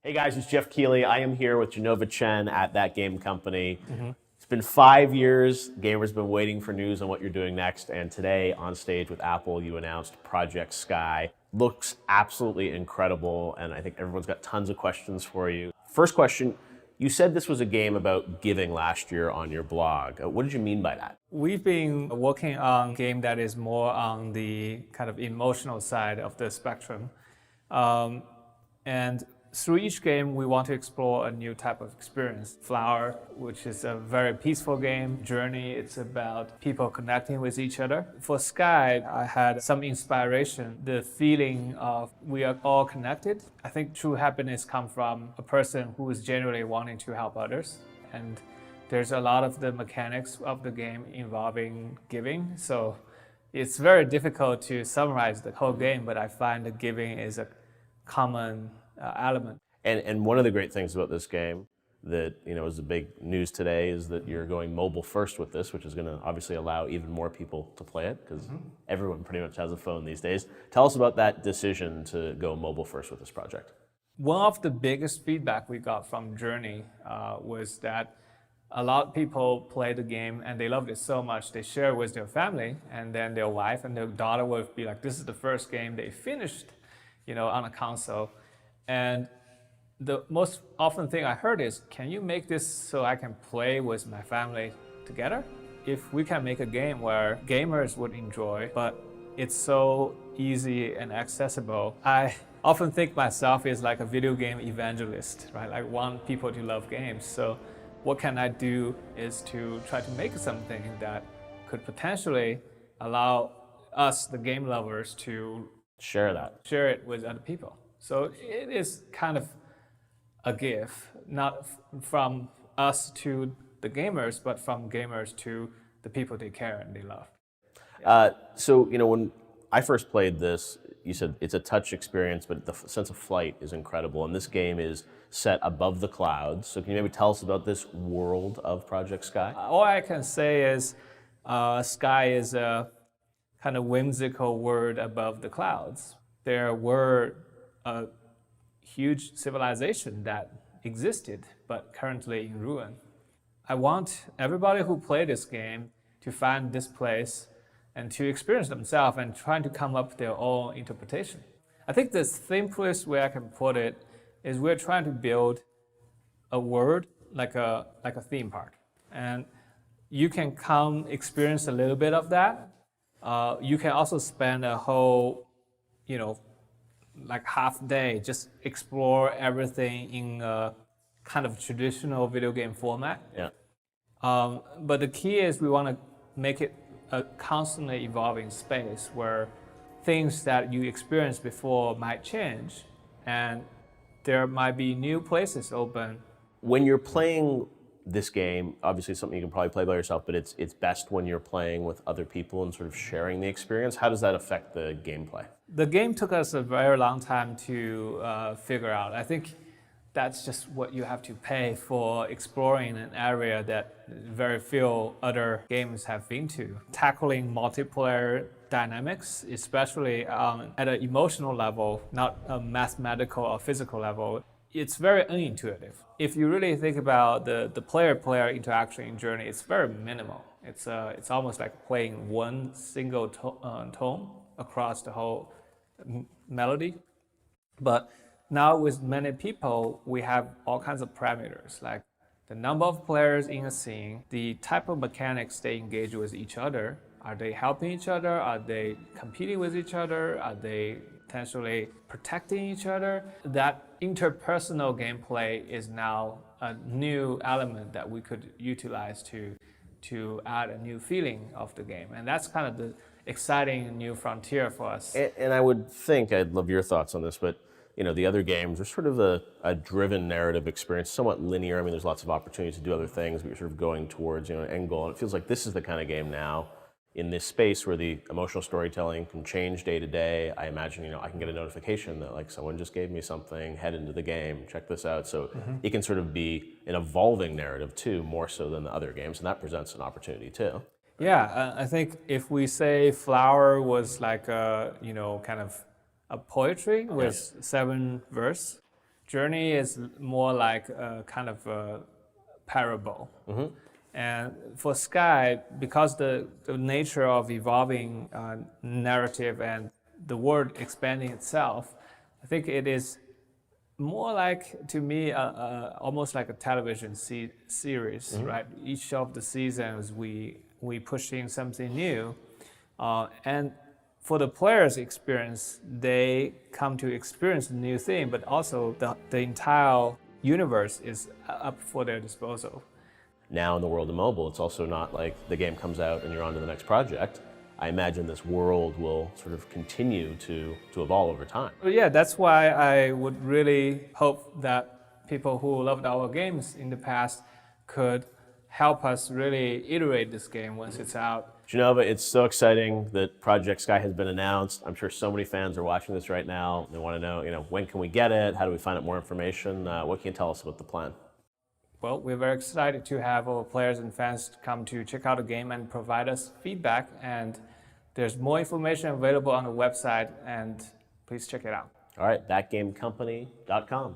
Hey guys, it's Jeff Keighley. I am here with Genova Chen at That Game Company. It's been 5 years. Gamers been waiting for news on what you're doing next. And today on stage with Apple, you announced Project Sky. Looks absolutely incredible. And I think everyone's got tons of questions for you. First question, you said this was a game about giving last year on your blog. What did you mean by that? We've been working on a game that is more on the kind of emotional side of the spectrum. And through each game, we want to explore a new type of experience. Flower, which is a very peaceful game. Journey, it's about people connecting with each other. For Sky, I had some inspiration, the feeling of we are all connected. I think true happiness comes from a person who is genuinely wanting to help others. And there's a lot of the mechanics of the game involving giving. So it's very difficult to summarize the whole game, but I find that giving is a common element. And one of the great things about this game that is the big news today is that you're going mobile first with this, which is going to obviously allow even more people to play it because everyone pretty much has a phone these days. Tell us about that decision to go mobile first with this project. One of the biggest feedback we got from Journey was that a lot of people play the game and they loved it so much they share it with their family, and then their wife and their daughter would be like, this is the first game they finished on a console. And the most often thing I heard is, can you make this so I can play with my family together? If we can make a game where gamers would enjoy, but it's so easy and accessible, I often think myself as like a video game evangelist, right? I want people to love games. So what can I do is to try to make something that could potentially allow us, the game lovers, to share it with other people. So it is kind of a gift, not from us to the gamers, but from gamers to the people they care and they love. So when I first played this, you said it's a touch experience, but the sense of flight is incredible. And this game is set above the clouds. So can you maybe tell us about this world of Project Sky? All I can say is sky is a kind of whimsical word above the clouds. There were a huge civilization that existed, but currently in ruin. I want everybody who played this game to find this place and to experience themselves and try to come up with their own interpretation. I think the simplest way I can put it is we're trying to build a world like a theme park. And you can come experience a little bit of that. You can also spend a whole, like half day, just explore everything in a kind of traditional video game format. Yeah. But the key is we want to make it a constantly evolving space where things that you experienced before might change, and there might be new places open. When you're playing this game, obviously it's something you can probably play by yourself, but it's best when you're playing with other people and sort of sharing the experience. How does that affect the gameplay? The game took us a very long time to figure out. I think that's just what you have to pay for exploring an area that very few other games have been to. Tackling multiplayer dynamics, especially at an emotional level, not a mathematical or physical level, it's very unintuitive. If you really think about the player-player interaction in Journey, it's very minimal. It's almost like playing one single tone across the whole melody. But now with many people, we have all kinds of parameters, like the number of players in a scene, the type of mechanics they engage with each other. Are they helping each other? Are they competing with each other? Are they potentially protecting each other? That interpersonal gameplay is now a new element that we could utilize to add a new feeling of the game. And that's kind of the exciting new frontier for us. And I would think, I'd love your thoughts on this, but the other games are sort of a driven narrative experience, somewhat linear. I mean, there's lots of opportunities to do other things, but you're sort of going towards an end goal. And it feels like this is the kind of game now in this space where the emotional storytelling can change day to day. I imagine, I can get a notification that like someone just gave me something, head into the game, check this out. So it can sort of be an evolving narrative too, more so than the other games, and that presents an opportunity too. Yeah, I think if we say Flower was like a, kind of a poetry with 7 verse, Journey is more like a kind of a parable. And for Sky, because the nature of evolving narrative and the world expanding itself, I think it is more like, to me, almost like a television series, right? Each of the seasons, we push in something new. And for the players' experience, they come to experience a new thing, but also the entire universe is up for their disposal. Now in the world of mobile, it's also not like the game comes out and you're on to the next project. I imagine this world will sort of continue to evolve over time. But yeah, that's why I would really hope that people who loved our games in the past could help us really iterate this game once it's out. Genova, it's so exciting that Project Sky has been announced. I'm sure so many fans are watching this right now. They want to know, when can we get it? How do we find out more information? What can you tell us about the plan? Well, we're very excited to have our players and fans come to check out the game and provide us feedback. And there's more information available on the website, and please check it out. All right, thatgamecompany.com.